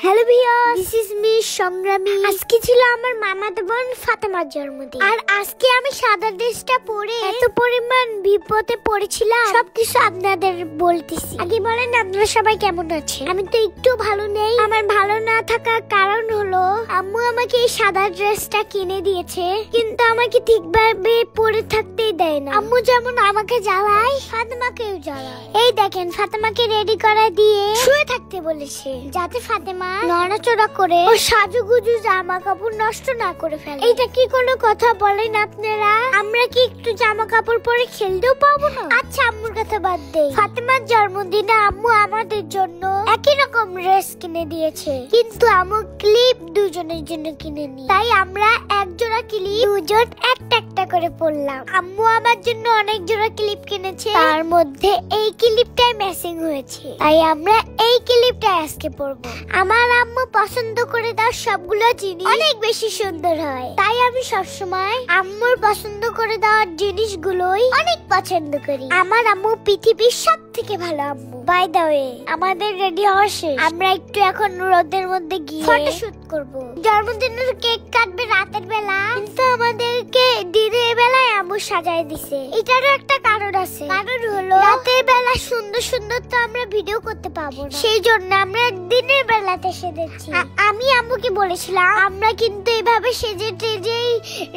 Hello viewers, this is me সংগ্রামী। আজকে ছিল আমার মামাতো বোন ফাতেমার জন্মদিন, আর আজকে আমি সাদা ড্রেসটা পরে এত পরিমাণ বিপদে পড়েছিলাম, সবকিছু আপনাদের বলতেছি। আগে বলেন আপনারা সবাই কেমন আছেন? আমি তো একটু ভালো নেই। আমার ভালো না থাকার কারণ হলো আম্মু আমাকে এই সাদা ড্রেসটা কিনে দিয়েছে, কিন্তু আমাকে ঠিকভাবে পরে থাকতেই দেয় না। আম্মু যেমন আমাকে জ্বালায়, ফাতেমাকেও জ্বালায়। এই দেখেন, ফাতেমাকে রেডি করা দিয়ে শুয়ে থাকতে বলেছে, যাতে ফাতেমা নড়াচড়া করে ও সাজুগুজু জামা কাপড় নষ্ট না করে ফেলে। এটা কি কোনো কথা বলেন আপনারা? আমরা কি একটু জামা কাপড় পরে খেলতেও পাবো না? আচ্ছা, আম্মুর কথা বাদ দেই। ফাতেমার জন্মদিনে আম্মু আমাদের জন্য একই রকম ড্রেস কিনে দিয়েছে, কিন্তু আম্মু ক্লিপ দুজনের জন্য কিনে নি। তাই আমরা এক জোড়া ক্লিপ দুজন একটা একটা করে পরলাম। আম্মু আমার জন্য অনেক জোড়া ক্লিপ কিনেছে, তার মধ্যে এই ক্লিপটাই ম্যাচিং হয়েছে, তাই আমরা এই ক্লিপটা আজকে পরবো। আমার আম্মু পছন্দ করে দেওয়া সবগুলো জিনিস অনেক বেশি সুন্দর হয়, তাই আমি সবসময় আম্মুর পছন্দ করে দেওয়ার জিনিসগুলোই অনেক পছন্দ করি। আমার আম্মু পৃথিবীর সব থেকে ভালো আম্মু। বাই দ্য ওয়ে, আমাদের রেডি হওয়া শেষ। আমরা একটু এখন রোদের মধ্যে গিয়ে ফটোশুট করব। জন্মদিনের কেক কাটবে রাতের বেলা, কিন্তু আমাদেরকে দিনের বেলায় আম্মু সাজায় দিছে। এটারও একটা কারণ আছে। কারণ হলো রাতের বেলা সুন্দর সুন্দর তো আমরা ভিডিও করতে পাবো না, সেই জন্য আমরা দিনের বেলাতে সেজেছি। আমি আম্মুকে বলেছিলাম আমরা কিন্তু এইভাবে সেজে টেজেই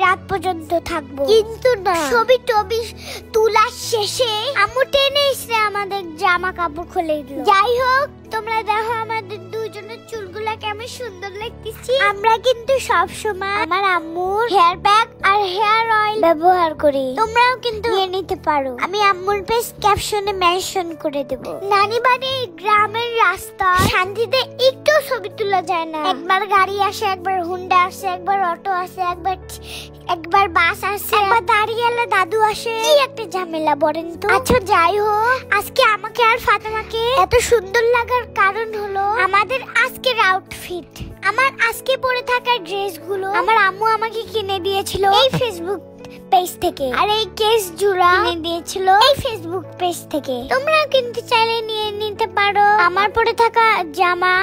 রাত পর্যন্ত থাকবো, কিন্তু না, ছবি টবি তোলার শেষে আম্মু টেনে এসে আমাদের জামা কাপড় খুলে দিল। যাই হোক, তোমরা দেখো আমাদের দুজনের চুলগুলা কেমন সুন্দর লাগতেছে। আমরা কিন্তু সব সময় আমার আম্মুর হেয়ার প্যাক আর হেয়ার অয়েল ব্যবহার করি, তোমরাও কিন্তু নিয়ে নিতে পারো। আমি আম্মুর পেজ ক্যাপশনে মেনশন করে দেব। নানি বাড়ি গ্রামের রাস্তা শান্তিতে একটু ছবি তোলা যায় না। একবার গাড়ি আসে, একবার হুন্ডা আসে, একবার অটো আসে, একবার বাস আসে, একবার দাঁড়িয়ে দাদু আসে। কি একটা ঝামেলা বলেন তো। আচ্ছা যাই হোক, আজকে আমাকে আর ফাতেমাকে এত সুন্দর লাগার কারণ হলো আমাদের আজকের আউটফিট। আমার আজকে পরে থাকা ড্রেসগুলো আমার আম্মু আমাকে কিনে দিয়েছিল এই ফেসবুক পেজ থেকে, আর এই কেস জুড়া কিনে দিয়েছিল এই ফেসবুক পেজ থেকে। তোমরা কিন্তু চাইলে নিয়ে নিতে পারো আমার পরে থাকা জামা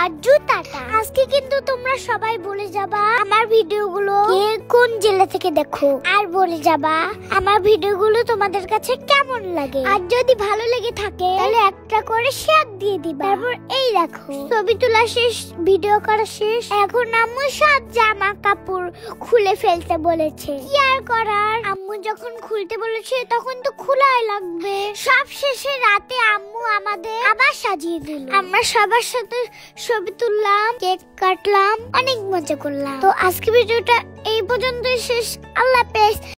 আর জুতাটা। আজকে কিন্তু তোমরা সবাই বলে যাবা আমার ভিডিওগুলো কে কোন জেলা থেকে দেখো, আর বলে যাবা আমার ভিডিওগুলো তোমাদের কাছে কেমন লাগে। আর যদি ভালো লেগে থাকে তাহলে একটা করে শেয়ার দিয়ে দিবা। তারপর এই দেখো, ছবি তোলা শেষ, ভিডিও করা শেষ, এখন আম্মু সব জামা কাপড় খুলে ফেলতে বলেছে। কি আর করার, আম্মু যখন খুলতে বলেছে তখন তো খোলাই লাগবে। সব শেষে রাতে আম্মু আমাদের আবার সাজিয়ে দিল। আমরা সবার সাথে ছবি তুললাম, কেক কাটলাম, অনেক মজা করলাম। তো আজকে ভিডিওটা এই পর্যন্ত শেষ। আল্লাহ হাফেজ।